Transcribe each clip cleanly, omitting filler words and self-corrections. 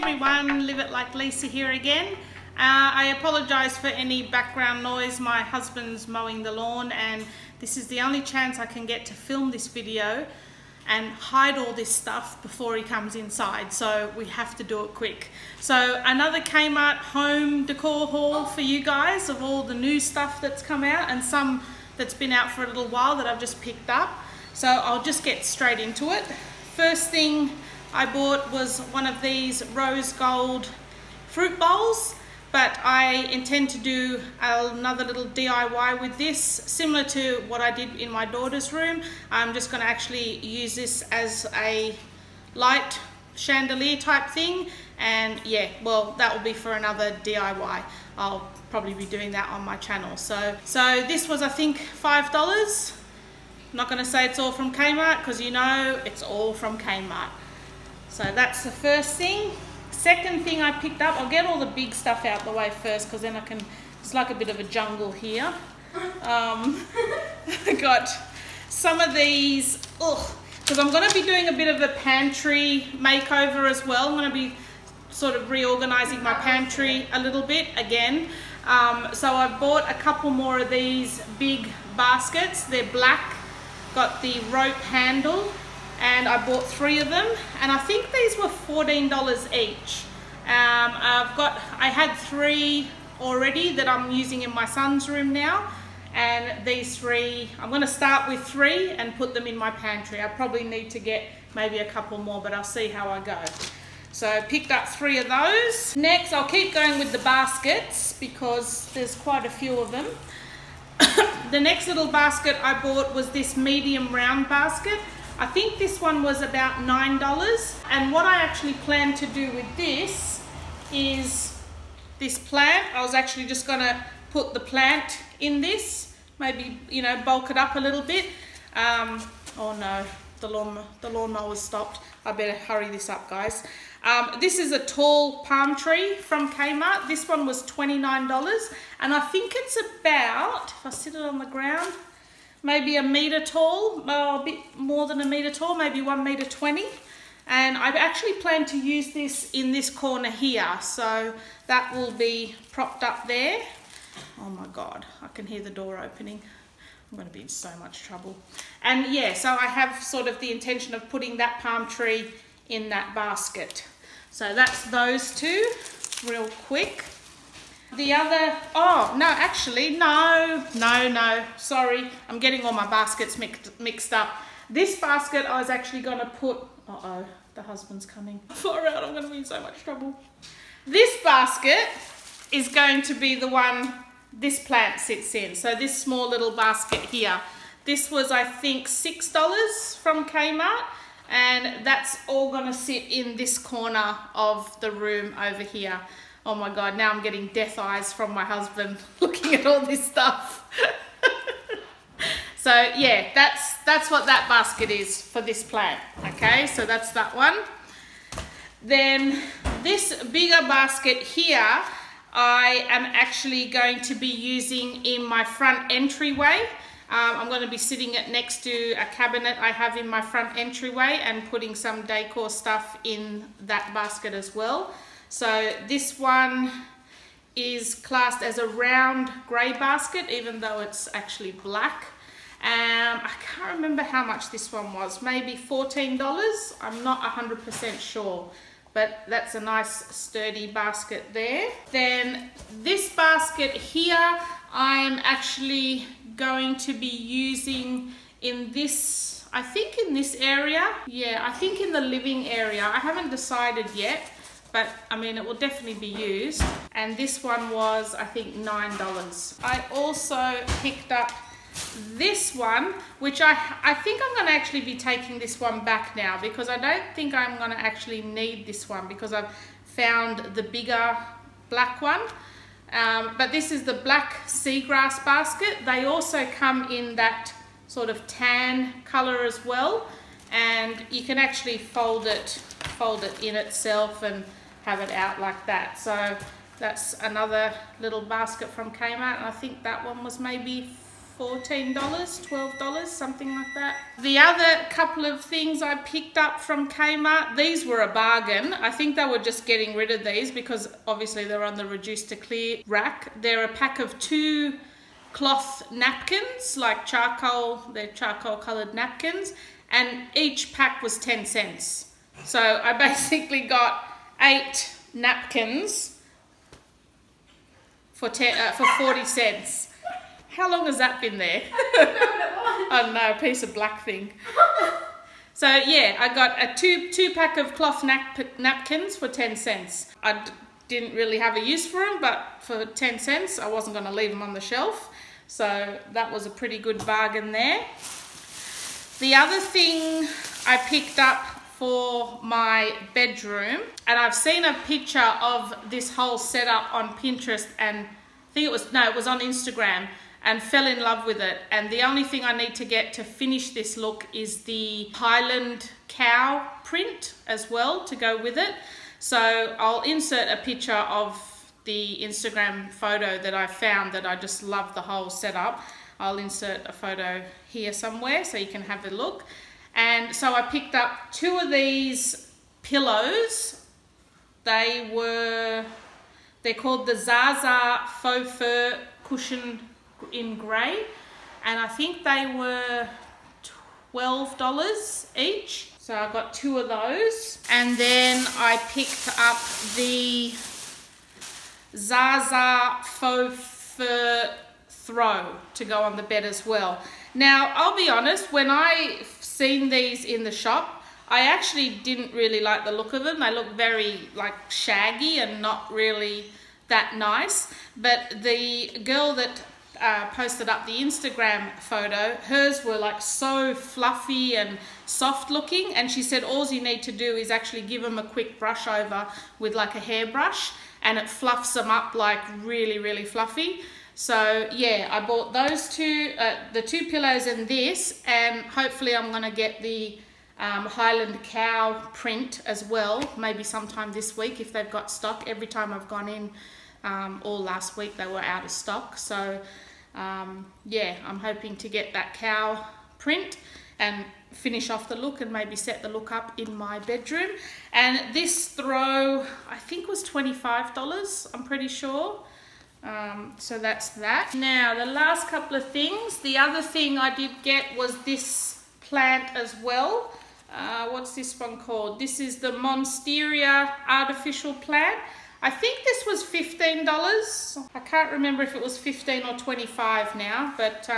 everyone, Live It Like Lisa here again. I apologise for any background noise. My husband's mowing the lawn and this is the only chance I can get to film this video and hide all this stuff before he comes inside, so we have to do it quick. So another Kmart home decor haul for you guys of all the new stuff that's come out and some that's been out for a little while that I've just picked up. So I'll just get straight into it. First thing I bought was one of these rose gold fruit bowls, but I intend to do another little DIY with this, similar to what I did in my daughter's room. I'm just going to actually use this as a light chandelier type thing, and yeah, well, that will be for another DIY. I'll probably be doing that on my channel. So this was, I think, $5. I'm not going to say it's all from Kmart because you know it's all from Kmart. So that's the first thing. Second thing I picked up, I'll get all the big stuff out the way first because then I can, it's like a bit of a jungle here. I got some of these, because I'm going to be doing a bit of a pantry makeover as well. I'm going to be sort of reorganizing my pantry a little bit again. So I bought a couple more of these big baskets. They're black, got the rope handle, and I bought 3 of them, and I think these were $14 each. I had 3 already that I'm using in my son's room now, and these 3, I'm going to start with 3 and put them in my pantry. I probably need to get maybe a couple more, but I'll see how I go. So I picked up 3 of those. Next, I'll keep going with the baskets because there's quite a few of them. The next little basket I bought was this medium round basket. I think this one was about $9, and what I actually plan to do with this is this plant. I was actually just going to put the plant in this, maybe, you know, bulk it up a little bit. Oh no, the lawnmower's stopped. I better hurry this up, guys. This is a tall palm tree from Kmart. This one was $29, and I think it's about, if I sit it on the ground, maybe a metre tall, a bit more than a metre tall, maybe 1.20 meters. And I've actually planned to use this in this corner here, so that will be propped up there. Oh my God, I can hear the door opening. I'm going to be in so much trouble. And yeah, so I have sort of the intention of putting that palm tree in that basket. So that's those 2, real quick. The other, oh no, actually, no, sorry, I'm getting all my baskets mixed up. This basket I was actually going to put, uh-oh, the husband's coming. Far out, I'm going to be in so much trouble. This basket is going to be the one this plant sits in. So this small little basket here. This was, I think, $6 from Kmart, and that's all going to sit in this corner of the room over here. Oh my God, now I'm getting death eyes from my husband looking at all this stuff. So yeah, that's what that basket is for this plant. Okay, so that's that one. Then this bigger basket here, I am actually going to be using in my front entryway. I'm going to be sitting it next to a cabinet I have in my front entryway and putting some decor stuff in that basket as well. So this one is classed as a round grey basket, even though it's actually black. I can't remember how much this one was, maybe $14. I'm not 100% sure, but that's a nice sturdy basket there. Then this basket here, I'm actually going to be using in this, I think in this area. Yeah, I think in the living area. I haven't decided yet, but I mean, it will definitely be used. And this one was, I think, $9. I also picked up this one, which I think I'm going to actually be taking this one back now because I don't think I'm going to actually need this one because I've found the bigger black one. But this is the black seagrass basket. They also come in that sort of tan color as well, and you can actually fold it in itself and have it out like that. So that's another little basket from Kmart, and I think that one was maybe $14, $12, something like that. The other couple of things I picked up from Kmart, these were a bargain. I think they were just getting rid of these because obviously they're on the reduced to clear rack. They're a pack of 2 cloth napkins, like charcoal, they're charcoal coloured napkins, and each pack was 10 cents. So I basically got 8 napkins for 40 cents. How long has that been there? Oh no, a piece of black thing. So yeah, I got a two pack of cloth napkins for 10 cents. I didn't really have a use for them, but for 10 cents, I wasn't going to leave them on the shelf. So that was a pretty good bargain there. The other thing I picked up for my bedroom, and I've seen a picture of this whole setup on Pinterest, and I think it was on Instagram, and fell in love with it. And the only thing I need to get to finish this look is the Highland cow print as well to go with it. So I'll insert a picture of the Instagram photo that I found that I just love the whole setup. I'll insert a photo here somewhere so you can have a look. And so I picked up 2 of these pillows. They're called the Zaza Faux Fur Cushion in grey, and I think they were $12 each. So I got 2 of those. And then I picked up the Zaza Faux Fur Throw to go on the bed as well. Now, I'll be honest, when I seen these in the shop, I actually didn't really like the look of them. They look very like shaggy and not really that nice. But the girl that posted up the Instagram photo, hers were like so fluffy and soft looking, and she said all you need to do is actually give them a quick brush over with like a hairbrush and it fluffs them up like really fluffy. So yeah, I bought those 2, the 2 pillows and this, and hopefully I'm gonna get the Highland cow print as well, maybe sometime this week if they've got stock. Every time I've gone in, all last week they were out of stock. So yeah, I'm hoping to get that cow print and finish off the look and maybe set the look up in my bedroom. And this throw, I think was $25, I'm pretty sure. So that's that. Now the last couple of things, the other thing I did get was this plant as well. What's this one called? This is the Monstera artificial plant. I think this was $15. I can't remember if it was 15 or 25 now, but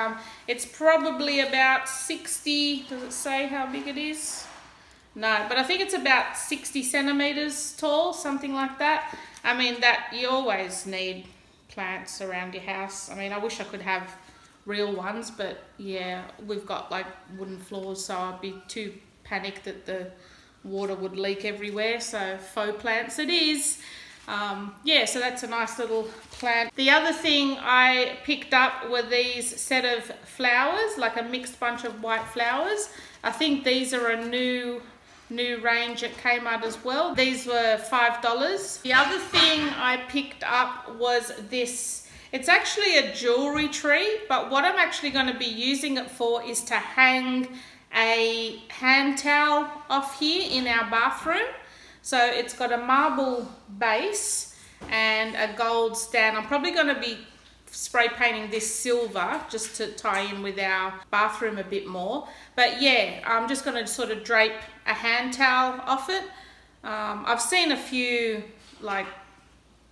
it's probably about 60. Does it say how big it is? No, but I think it's about 60 centimeters tall, something like that. I mean, that you always need plants around your house. I mean, I wish I could have real ones, but yeah, we've got like wooden floors, so I'd be too panicked that the water would leak everywhere. So faux plants it is. Yeah, so that's a nice little plant. The other thing I picked up were these set of flowers, like a mixed bunch of white flowers. I think these are a new range at Kmart as well. These were $5. The other thing I picked up was this. It's actually a jewelry tree, but what I'm actually going to be using it for is to hang a hand towel off here in our bathroom. So it's got a marble base and a gold stand. I'm probably going to be spray painting this silver just to tie in with our bathroom a bit more. But yeah, I'm just going to sort of drape a hand towel off it. I've seen a few like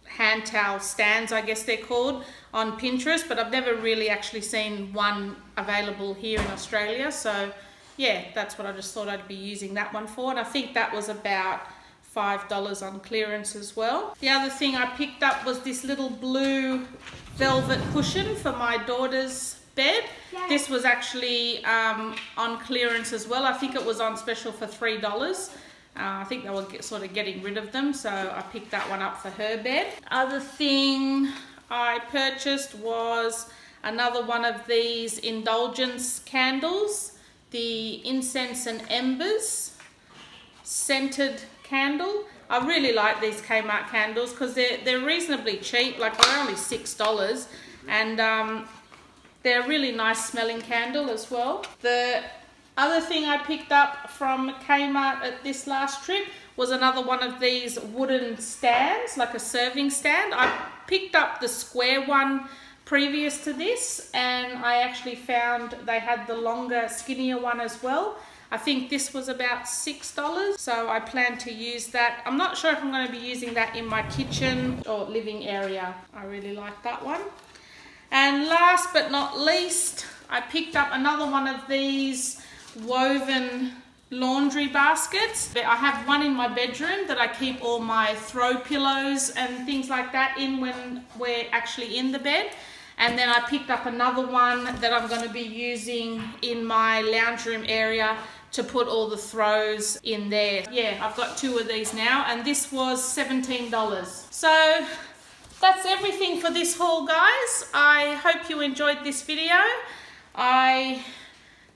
hand towel stands, I guess they're called, on Pinterest, but I've never really actually seen one available here in Australia. So yeah, that's what I just thought I'd be using that one for. And I think that was about $5 on clearance as well. The other thing I picked up was this little blue velvet cushion for my daughter's bed. Yay. This was actually on clearance as well. I think it was on special for $3. I think they were sort of getting rid of them, so I picked that one up for her bed. Other thing I purchased was another one of these indulgence candles, the Incense and Embers scented candle. I really like these Kmart candles because they're reasonably cheap, like they're only $6, and They're a really nice smelling candle as well. The other thing I picked up from Kmart at this last trip was another one of these wooden stands, like a serving stand. I picked up the square one previous to this, and I actually found they had the longer, skinnier one as well. I think this was about $6, so I plan to use that. I'm not sure if I'm going to be using that in my kitchen or living area. I really like that one. And last but not least, I picked up another one of these woven laundry baskets. I have one in my bedroom that I keep all my throw pillows and things like that in when we're actually in the bed. And then I picked up another one that I'm going to be using in my lounge room area to put all the throws in there. Yeah, I've got 2 of these now, and this was $17. So that's everything for this haul, guys. I hope you enjoyed this video. I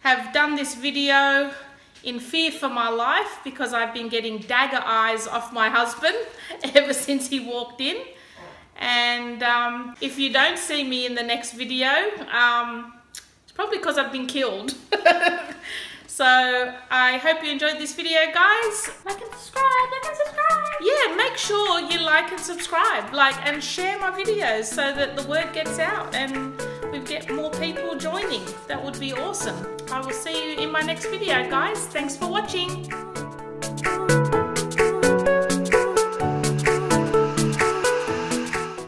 have done this video in fear for my life because I've been getting dagger eyes off my husband ever since he walked in. And if you don't see me in the next video, it's probably because I've been killed. So I hope you enjoyed this video, guys. Like and subscribe, like and subscribe. Yeah, make sure you like and subscribe, and share my videos so that the word gets out and we get more people joining. That would be awesome. I will see you in my next video, guys. Thanks for watching.